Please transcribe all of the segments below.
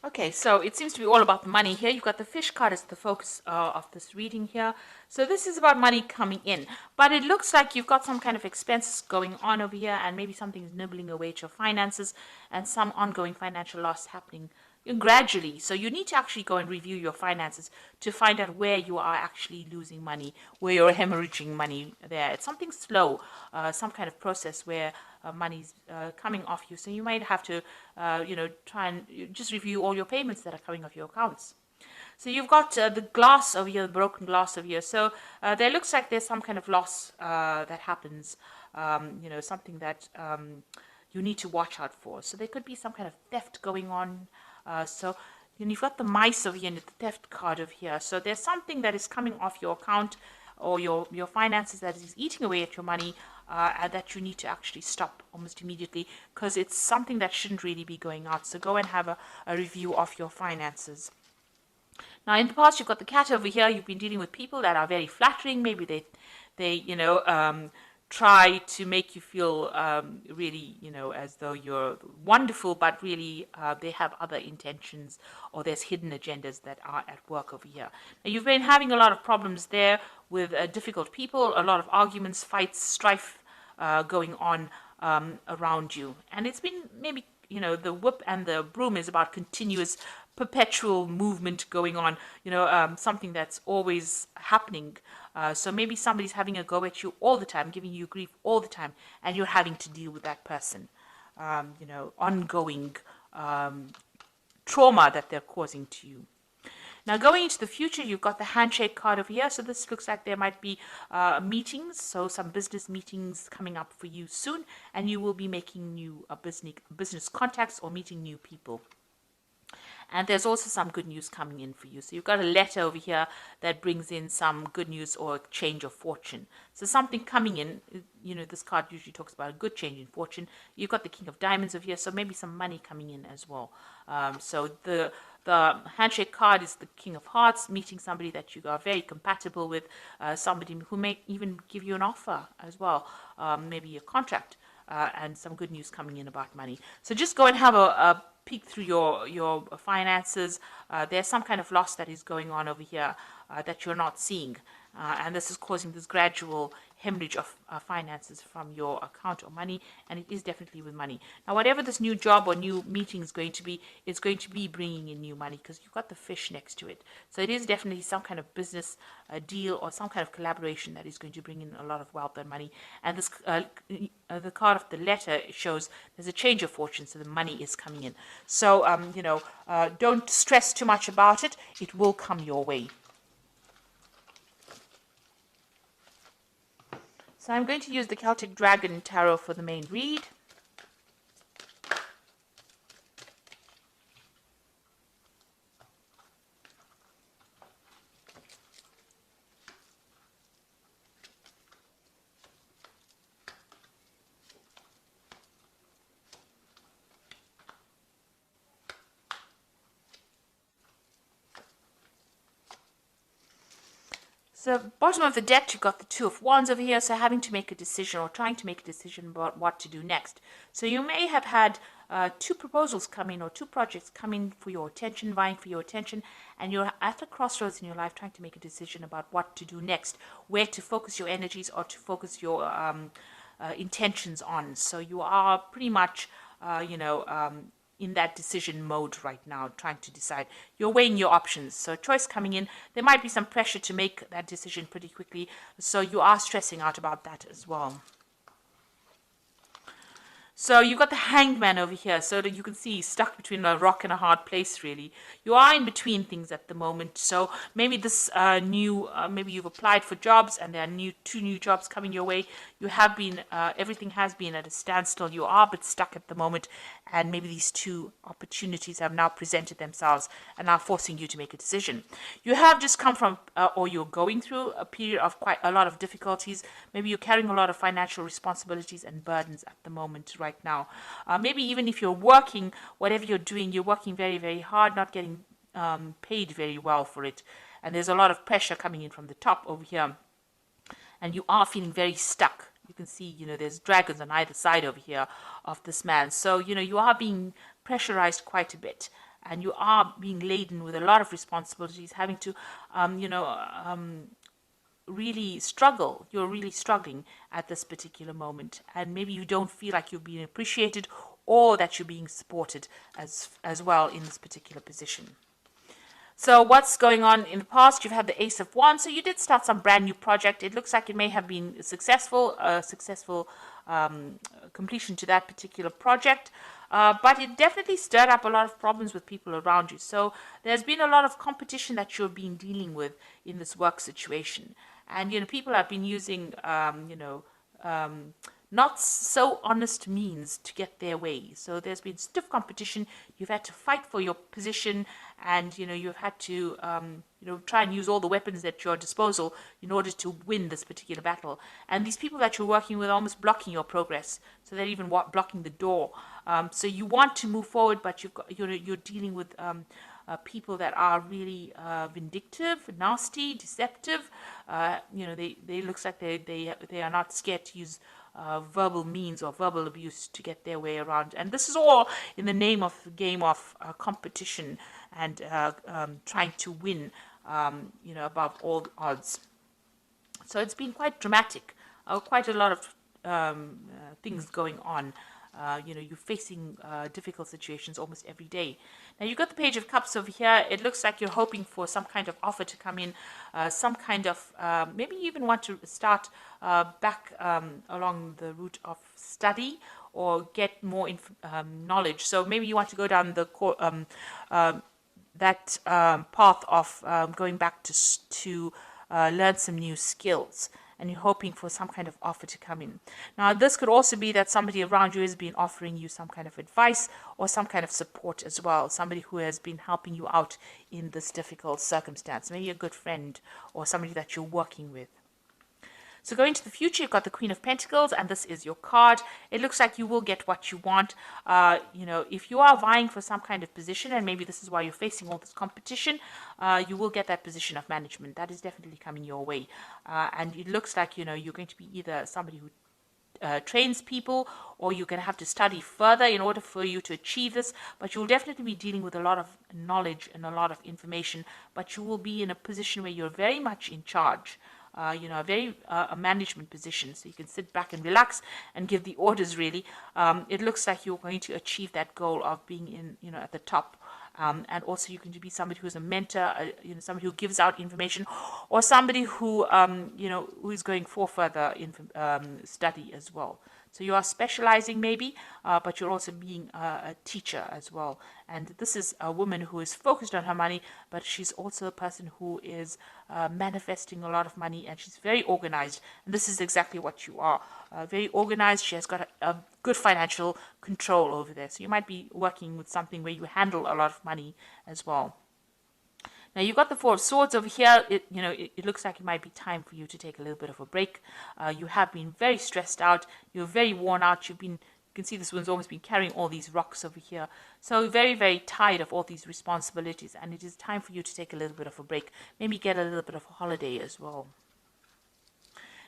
Okay, so it seems to be all about the money here. You've got the fish card as the focus of this reading here. So this is about money coming in. But it looks like you've got some kind of expenses going on over here, and maybe something's nibbling away at your finances and some ongoing financial loss happening gradually. So you need to actually go and review your finances to find out where you are actually losing money, where you're hemorrhaging money there. It's something slow, some kind of process where money's coming off you. So you might have to, try and just review all your payments that are coming off your accounts. So you've got the glass over here, the broken glass over here. So there looks like there's some kind of loss that happens, something that you need to watch out for. So there could be some kind of theft going on. You've got the mice over here and the theft card over here. So there's something that is coming off your account or your finances that is eating away at your money, and that you need to actually stop almost immediately, because it's something that shouldn't really be going out. So go and have a review of your finances. Now, in the past, you've got the cat over here. You've been dealing with people that are very flattering. Maybe they try to make you feel really, as though you're wonderful, but really they have other intentions, or there's hidden agendas that are at work over here. Now, you've been having a lot of problems there with difficult people, a lot of arguments, fights, strife going on around you. And it's been maybe, the whip and the broom is about continuous, perpetual movement going on, something that's always happening. So maybe somebody's having a go at you all the time, giving you grief all the time, and you're having to deal with that person. Ongoing trauma that they're causing to you. Now, going into the future, you've got the handshake card over here. So this looks like there might be meetings, so some business meetings coming up for you soon, and you will be making new business contacts or meeting new people. And there's also some good news coming in for you. So you've got a letter over here that brings in some good news or a change of fortune. So something coming in, this card usually talks about a good change in fortune. You've got the King of Diamonds over here, so maybe some money coming in as well. So the handshake card is the King of Hearts, meeting somebody that you are very compatible with, somebody who may even give you an offer as well, maybe a contract, and some good news coming in about money. So just go and have a peek through your finances. There's some kind of loss that is going on over here that you're not seeing, and this is causing this gradual hemorrhage of finances from your account or money, and it is definitely with money. Now, whatever this new job or new meeting is going to be, it's going to be bringing in new money, because you've got the fish next to it. So it is definitely some kind of business deal or some kind of collaboration that is going to bring in a lot of wealth and money. And this the card of the letter shows there's a change of fortune, so the money is coming in. So don't stress too much about it. It will come your way. So I'm going to use the Celtic Dragon Tarot for the main read. So bottom of the deck, you've got the Two of Wands over here, so having to make a decision or trying to make a decision about what to do next. So you may have had two proposals come in or two projects come in for your attention, vying for your attention, and you're at a crossroads in your life trying to make a decision about what to do next, where to focus your energies or to focus your intentions on. So you are pretty much, in that decision mode right now, trying to decide. You're weighing your options. So choice coming in. There might be some pressure to make that decision pretty quickly. So you are stressing out about that as well. So you've got the Hanged Man over here, so that you can see he's stuck between a rock and a hard place, really. You are in between things at the moment. So maybe this maybe you've applied for jobs and there are two new jobs coming your way. You have been, everything has been at a standstill. You are a bit stuck at the moment, and maybe these two opportunities have now presented themselves and are forcing you to make a decision. You have just come from, or you're going through a period of quite a lot of difficulties. Maybe you're carrying a lot of financial responsibilities and burdens at the moment right now. Maybe even if you're working, whatever you're doing, you're working very, very hard, not getting paid very well for it. And there's a lot of pressure coming in from the top over here. And you are feeling very stuck. You can see, there's dragons on either side over here of this man. So, you are being pressurized quite a bit. and you are being laden with a lot of responsibilities, having to, really struggle. You're really struggling at this particular moment, and maybe you don't feel like you're being appreciated or that you're being supported as well in this particular position. So what's going on in the past? You've had the Ace of Wands, so you did start some brand new project. It looks like it may have been successful, completion to that particular project. But it definitely stirred up a lot of problems with people around you. So there's been a lot of competition that you're being dealing with in this work situation. And, people have been using, not so honest means to get their way. So there's been stiff competition. You've had to fight for your position, and you've had to try and use all the weapons at your disposal in order to win this particular battle. And these people that you're working with are almost blocking your progress, so they're even blocking the door. So you want to move forward, but you're dealing with people that are really vindictive, nasty, deceptive. They looks like they are not scared to use verbal means or verbal abuse to get their way around. And this is all in the name of the game of competition and trying to win, above all odds. So it's been quite dramatic, quite a lot of things going on. You're facing difficult situations almost every day. Now you've got the Page of Cups over here. It looks like you're hoping for some kind of offer to come in, some kind of, maybe you even want to start back along the route of study or get more knowledge. So maybe you want to go down the path of going back to learn some new skills, and you're hoping for some kind of offer to come in. Now, this could also be that somebody around you has been offering you some kind of advice or some kind of support as well, somebody who has been helping you out in this difficult circumstance, maybe a good friend or somebody that you're working with. So going to the future, you've got the Queen of Pentacles, and this is your card. It looks like you will get what you want. If you are vying for some kind of position, and maybe this is why you're facing all this competition, you will get that position of management. That is definitely coming your way. And it looks like, you're going to be either somebody who trains people, or you're going to have to study further in order for you to achieve this, but you'll definitely be dealing with a lot of knowledge and a lot of information, but you will be in a position where you're very much in charge. A management position, so you can sit back and relax and give the orders, really. It looks like you're going to achieve that goal of being at the top. And also you're going to be somebody who's a mentor, somebody who gives out information, or somebody who, who is going for further study as well. So you are specializing maybe, but you're also being a teacher as well. And this is a woman who is focused on her money, but she's also a person who is manifesting a lot of money, and she's very organized. And this is exactly what you are. Very organized. She has got a good financial control over there. So you might be working with something where you handle a lot of money as well. Now you've got the Four of Swords over here. It looks like it might be time for you to take a little bit of a break. You have been very stressed out. You're very worn out. You can see this one's almost been carrying all these rocks over here. So very, very tired of all these responsibilities, and it is time for you to take a little bit of a break. Maybe get a little bit of a holiday as well.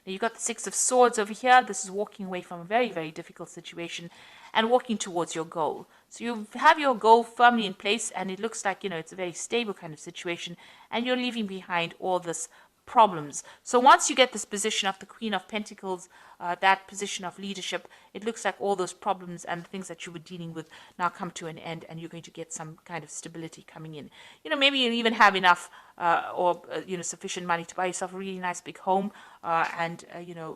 Now you've got the Six of Swords over here. This is walking away from a very, very difficult situation and walking towards your goal. So you have your goal firmly in place, and it looks like, it's a very stable kind of situation, and you're leaving behind all this problems. So once you get this position of the Queen of Pentacles, that position of leadership, it looks like all those problems and the things that you were dealing with now come to an end, and you're going to get some kind of stability coming in. Maybe you even have enough sufficient money to buy yourself a really nice big home, and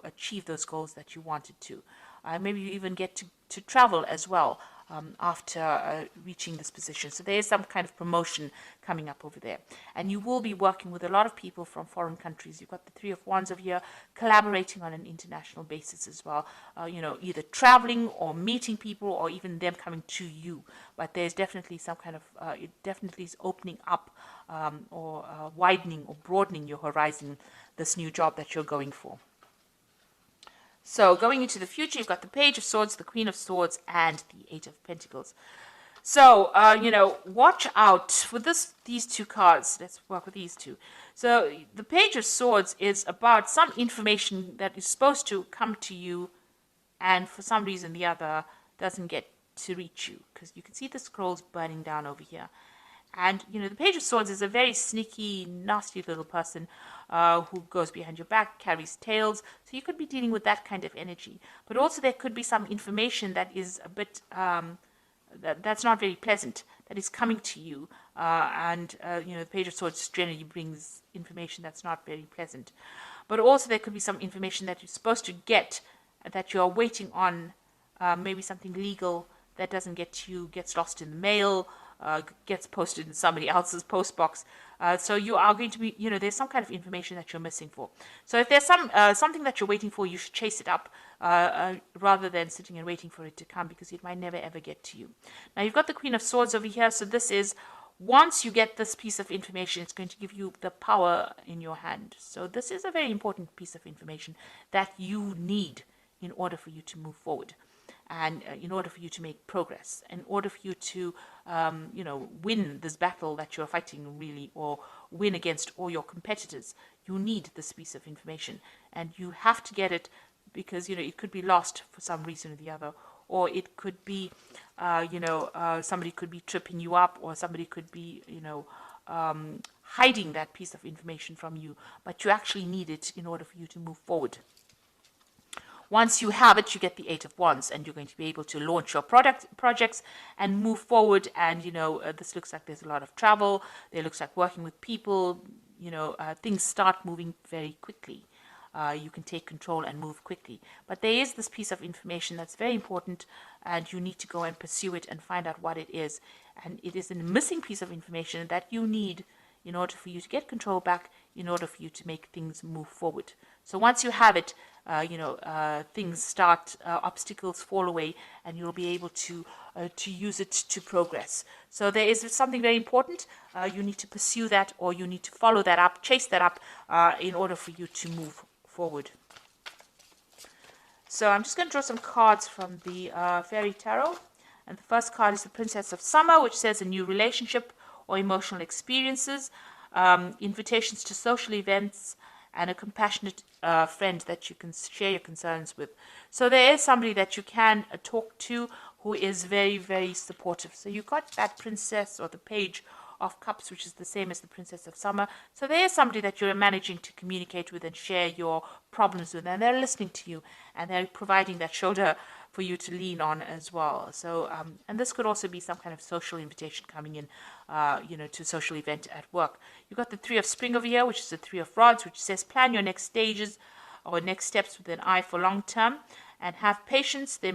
achieve those goals that you wanted to. Maybe you even get to travel as well after reaching this position. So there is some kind of promotion coming up over there. And you will be working with a lot of people from foreign countries. You've got the Three of Wands over here, collaborating on an international basis as well. Either traveling or meeting people, or even them coming to you. But there's definitely some kind of, it definitely is opening up or widening or broadening your horizon, this new job that you're going for. So going into the future, you've got the Page of Swords, the Queen of Swords, and the Eight of Pentacles. So, watch out for these two cards. Let's work with these two. So the Page of Swords is about some information that is supposed to come to you, and for some reason or the other doesn't get to reach you, because you can see the scrolls burning down over here. And, the Page of Swords is a very sneaky, nasty little person who goes behind your back, carries tales. So you could be dealing with that kind of energy. But also there could be some information that is a bit, that's not very pleasant, that is coming to you. The Page of Swords generally brings information that's not very pleasant. But also there could be some information that you're supposed to get, that you're waiting on, maybe something legal that doesn't get to you, gets lost in the mail, gets posted in somebody else's post box. So you are going to be, there's some kind of information that you're missing for. So if there's something that you're waiting for, you should chase it up rather than sitting and waiting for it to come, because it might never ever get to you. Now you've got the Queen of Swords over here. So this is, once you get this piece of information, it's going to give you the power in your hand. So this is a very important piece of information that you need in order for you to move forward. And in order for you to make progress, in order for you to, win this battle that you're fighting, really, or win against all your competitors, you need this piece of information. And you have to get it, because, it could be lost for some reason or the other. Or it could be, somebody could be tripping you up, or somebody could be, hiding that piece of information from you. But you actually need it in order for you to move forward. Once you have it, you get the Eight of Wands, and you're going to be able to launch your projects and move forward. And, this looks like there's a lot of travel. It looks like working with people. Things start moving very quickly. You can take control and move quickly. But there is this piece of information that's very important, and you need to go and pursue it and find out what it is. And it is a missing piece of information that you need in order for you to get control back, in order for you to make things move forward. So once you have it, things start, obstacles fall away, and you'll be able to use it to progress. So there is something very important. You need to pursue that, or you need to follow that up, chase that up, in order for you to move forward. So I'm just going to draw some cards from the Fairy Tarot. And the first card is the Princess of Summer, which says a new relationship or emotional experiences, invitations to social events, and a compassionate friend that you can share your concerns with. So there is somebody that you can talk to who is very, very supportive. So you got that Princess, or the Page of Cups, which is the same as the Princess of Summer. So there is somebody that you're managing to communicate with and share your problems with, and they're listening to you, and they're providing that shoulder for you to lean on as well. So, and this could also be some kind of social invitation coming in, to a social event at work. You've got the Three of Spring over here, which is the Three of Rods, which says plan your next stages or next steps with an eye for long term, and have patience. There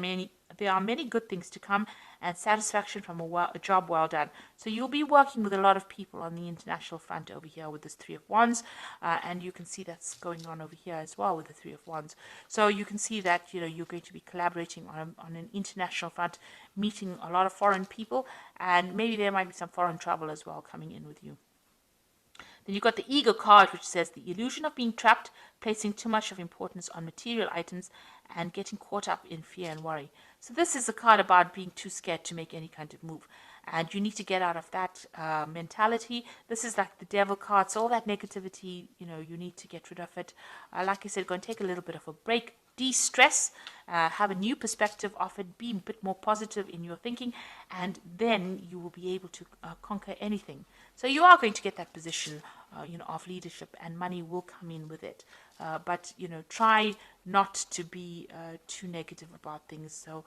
are many good things to come, and satisfaction from a job well done. So you'll be working with a lot of people on the international front over here with this Three of Wands, and you can see that's going on over here as well with the Three of Wands. So you can see that you're going to be collaborating on an international front, meeting a lot of foreign people, and maybe there might be some foreign travel as well coming in with you. Then you've got the Ego card, which says the illusion of being trapped, placing too much of importance on material items, and getting caught up in fear and worry. So this is a card about being too scared to make any kind of move. And you need to get out of that mentality. This is like the Devil card. So all that negativity, you need to get rid of it. Like I said, go and take a little bit of a break. De-stress, have a new perspective of it, be a bit more positive in your thinking, and then you will be able to conquer anything. So you are going to get that position, of leadership, and money will come in with it. But try not to be too negative about things. So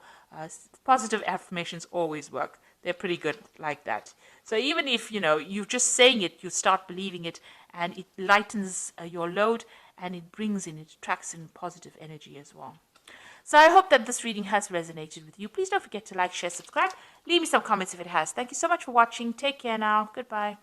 positive affirmations always work. They're pretty good like that. So even if you're just saying it, you start believing it, and it lightens your load, and it attracts in positive energy as well. So I hope that this reading has resonated with you. Please don't forget to like, share, subscribe. Leave me some comments if it has. Thank you so much for watching. Take care now. Goodbye.